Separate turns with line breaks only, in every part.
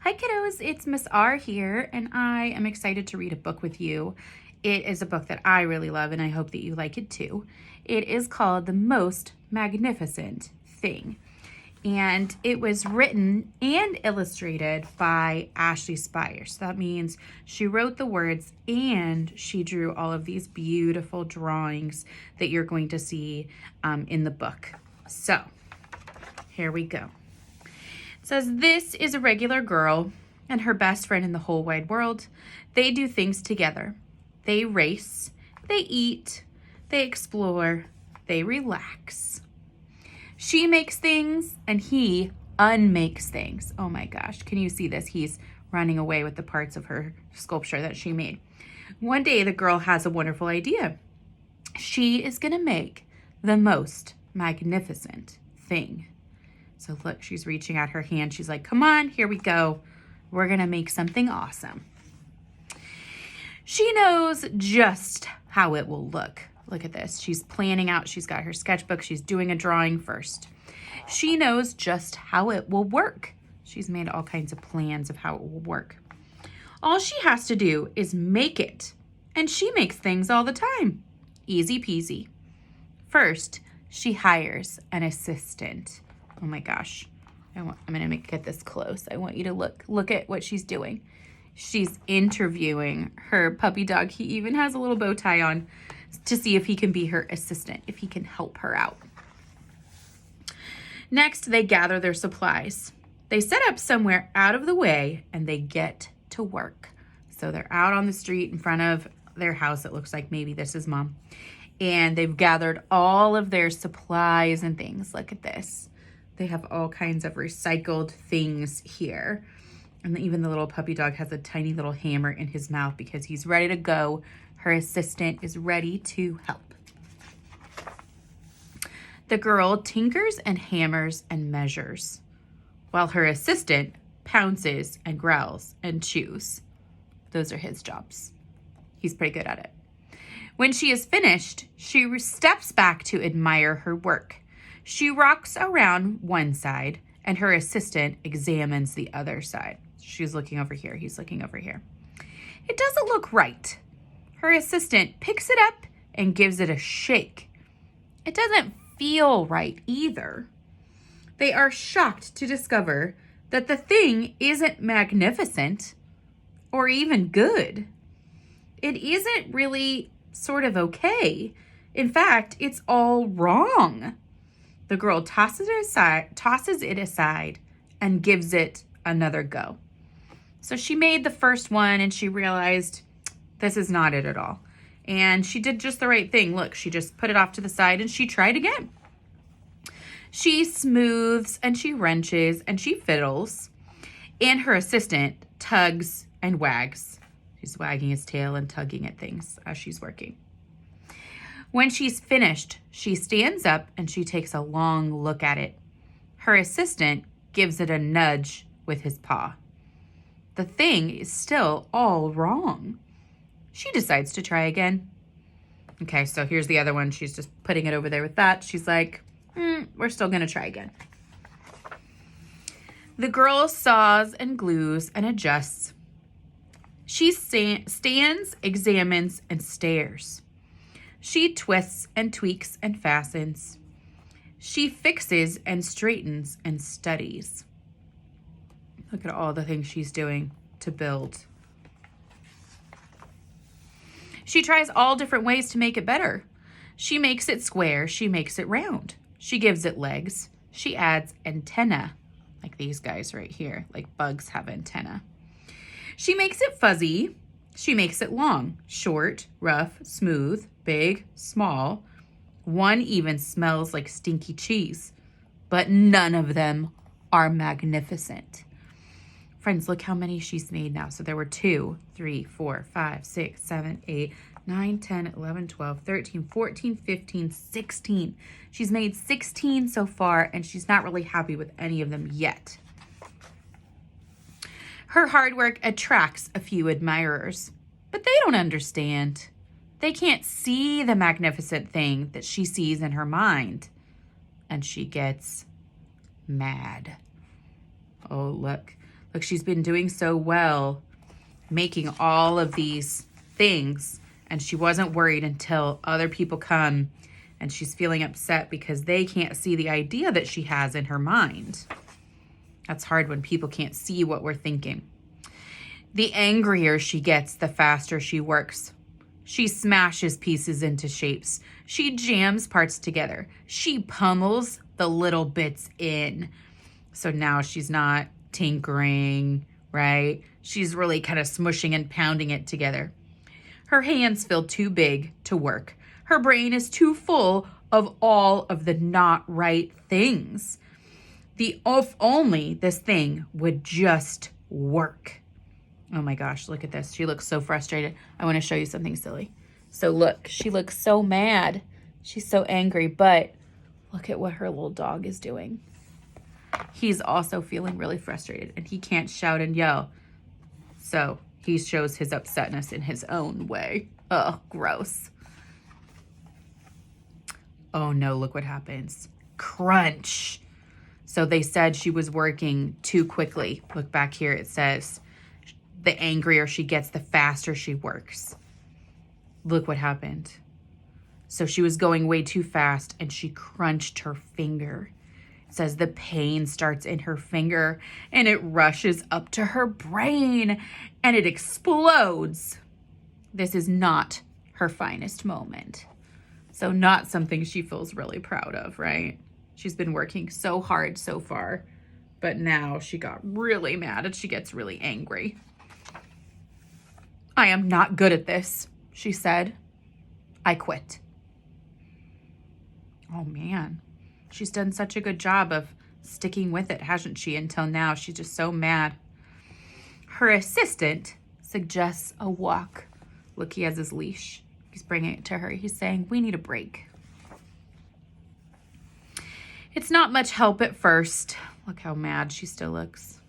Hi kiddos, it's Miss R here, and I am excited to read a book with you. It is a book that I really love, and I hope that you like it too. It is called The Most Magnificent Thing, and it was written and illustrated by Ashley Spires. So that means she wrote the words and she drew all of these beautiful drawings that you're going to see in the book. So here we go. Says, this is a regular girl and her best friend in the whole wide world. They do things together. They race, they eat, they explore, they relax. She makes things and he unmakes things. Oh my gosh, can you see this? He's running away with the parts of her sculpture that she made. One day the girl has a wonderful idea. She is gonna make the most magnificent thing. So look, she's reaching out her hand. She's like, come on, here we go. We're gonna make something awesome. She knows just how it will look. Look at this. She's planning out. She's got her sketchbook. She's doing a drawing first. She knows just how it will work. She's made all kinds of plans of how it will work. All she has to do is make it. And she makes things all the time. Easy peasy. First, she hires an assistant. Oh my gosh, I'm gonna get this close. I want you to look at what she's doing. She's interviewing her puppy dog. He even has a little bow tie on to see if he can be her assistant, if he can help her out. Next, they gather their supplies. They set up somewhere out of the way and they get to work. So they're out on the street in front of their house. It looks like maybe this is Mom. And they've gathered all of their supplies and things. Look at this. They have all kinds of recycled things here. And even the little puppy dog has a tiny little hammer in his mouth because he's ready to go. Her assistant is ready to help. The girl tinkers and hammers and measures, while her assistant pounces and growls and chews. Those are his jobs. He's pretty good at it. When she is finished, she steps back to admire her work. She rocks around one side and her assistant examines the other side. She's looking over here. He's looking over here. It doesn't look right. Her assistant picks it up and gives it a shake. It doesn't feel right either. They are shocked to discover that the thing isn't magnificent or even good. It isn't really sort of okay. In fact, it's all wrong. The girl tosses it aside and gives it another go. So she made the first one and she realized this is not it at all. And she did just the right thing. Look, she just put it off to the side and she tried again. She smooths and she wrenches and she fiddles. And her assistant tugs and wags. She's wagging his tail and tugging at things as she's working. When she's finished, she stands up and she takes a long look at it. Her assistant gives it a nudge with his paw. The thing is still all wrong. She decides to try again. Okay, so here's the other one. She's just putting it over there with that. She's like, we're still gonna try again. The girl saws and glues and adjusts. She stands, examines, and stares. She twists and tweaks and fastens. She fixes and straightens and studies. Look at all the things she's doing to build. She tries all different ways to make it better. She makes it square. She makes it round. She gives it legs. She adds antenna, like these guys right here, like bugs have antenna. She makes it fuzzy. She makes it long, short, rough, smooth, big, small. One even smells like stinky cheese, but none of them are magnificent. Friends, look how many she's made now. So there were 2, 3, 4, 5, 6, 7, 8, 9, 10, 11, 12, 13, 14, 15, 16. She's made 16 so far, and she's not really happy with any of them yet. Her hard work attracts a few admirers, but they don't understand. They can't see the magnificent thing that she sees in her mind, and she gets mad. Oh, look. Look, she's been doing so well making all of these things, and she wasn't worried until other people come and she's feeling upset because they can't see the idea that she has in her mind. That's hard when people can't see what we're thinking. The angrier she gets, the faster she works. She smashes pieces into shapes. She jams parts together. She pummels the little bits in. So now she's not tinkering, right? She's really kind of smushing and pounding it together. Her hands feel too big to work. Her brain is too full of all of the not right things. If only this thing would just work. Oh my gosh, look at this. She looks so frustrated. I want to show you something silly. So look, she looks so mad. She's so angry, but look at what her little dog is doing. He's also feeling really frustrated, and he can't shout and yell. So he shows his upsetness in his own way. Ugh, gross. Oh no, look what happens. Crunch. So they said she was working too quickly. Look back here, it says, the angrier she gets, the faster she works. Look what happened. So she was going way too fast and she crunched her finger. It says the pain starts in her finger and it rushes up to her brain and it explodes. This is not her finest moment. So not something she feels really proud of, right? She's been working so hard so far, but now she got really mad and she gets really angry. I am not good at this, she said. I quit. Oh man, she's done such a good job of sticking with it, hasn't she? Until now, she's just so mad. Her assistant suggests a walk. Look, he has his leash. He's bringing it to her. He's saying, we need a break. It's not much help at first. Look how mad she still looks.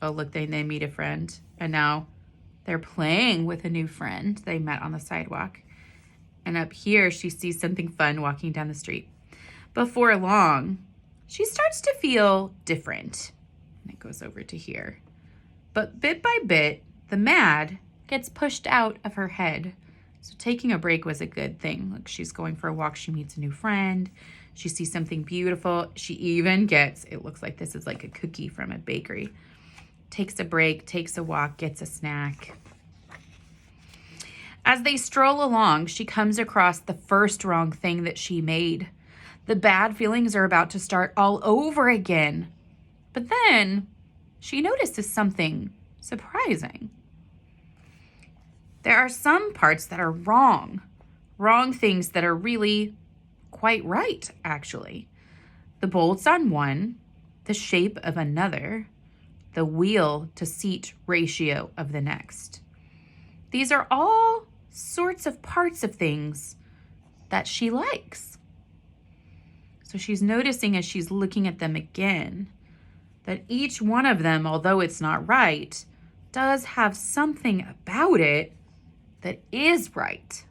Oh, look, they meet a friend. And now they're playing with a new friend. They met on the sidewalk. And up here, she sees something fun walking down the street. Before long, she starts to feel different. And it goes over to here. But bit by bit, the mad gets pushed out of her head. So taking a break was a good thing. Look, she's going for a walk. She meets a new friend. She sees something beautiful. She even gets, it looks like this is like a cookie from a bakery. Takes a break, takes a walk, gets a snack. As they stroll along, she comes across the first wrong thing that she made. The bad feelings are about to start all over again. But then she notices something surprising. There are some parts that are wrong things that are really quite right, actually. The bolts on one, the shape of another, the wheel to seat ratio of the next. These are all sorts of parts of things that she likes. So she's noticing as she's looking at them again that each one of them, although it's not right, does have something about it that is right.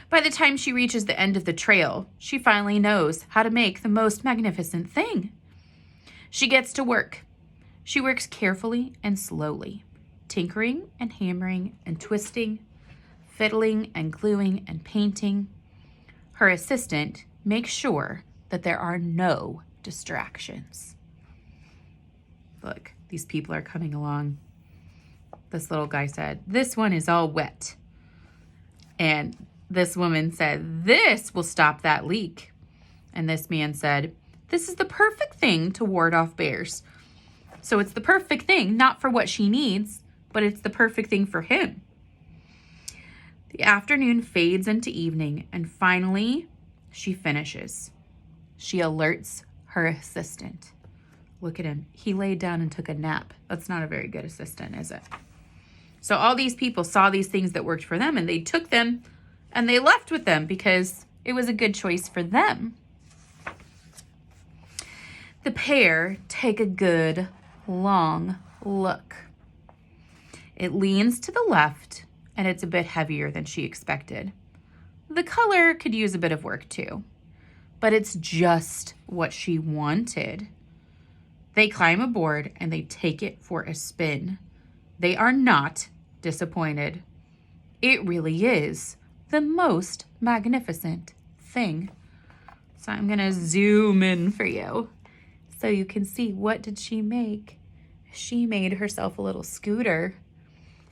By the time she reaches the end of the trail, she finally knows how to make the most magnificent thing. She gets to work. She works carefully and slowly, tinkering and hammering and twisting, fiddling and gluing and painting. Her assistant makes sure that there are no distractions. Look, these people are coming along. This little guy said, this one is all wet. And this woman said, this will stop that leak. And this man said, this is the perfect thing to ward off bears. So it's the perfect thing, not for what she needs, but it's the perfect thing for him. The afternoon fades into evening, and finally, she finishes. She alerts her assistant. Look at him. He laid down and took a nap. That's not a very good assistant, is it? So all these people saw these things that worked for them, and they took them, and they left with them because it was a good choice for them. The pair take a good, long look. It leans to the left, and it's a bit heavier than she expected. The color could use a bit of work too, but it's just what she wanted. They climb aboard and they take it for a spin. They are not disappointed. It really is the most magnificent thing. So I'm going to zoom in for you so you can see, what did she make? She made herself a little scooter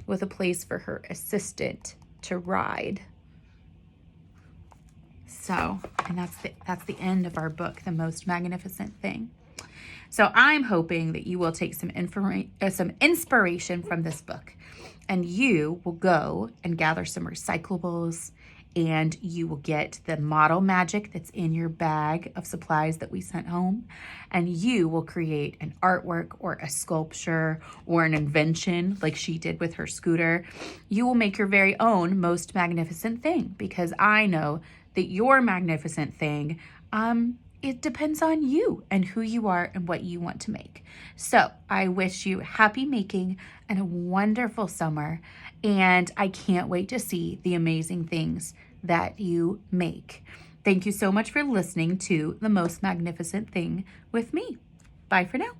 with a place for her assistant to ride. So, and that's the end of our book, The Most Magnificent Thing. So I'm hoping that you will take some inspiration from this book, and you will go and gather some recyclables, and you will get the model magic that's in your bag of supplies that we sent home, and you will create an artwork or a sculpture or an invention like she did with her scooter. You will make your very own most magnificent thing, because I know that your magnificent thing, it depends on you and who you are and what you want to make. So I wish you happy making and a wonderful summer. And I can't wait to see the amazing things that you make. Thank you so much for listening to The Most Magnificent Thing with me. Bye for now.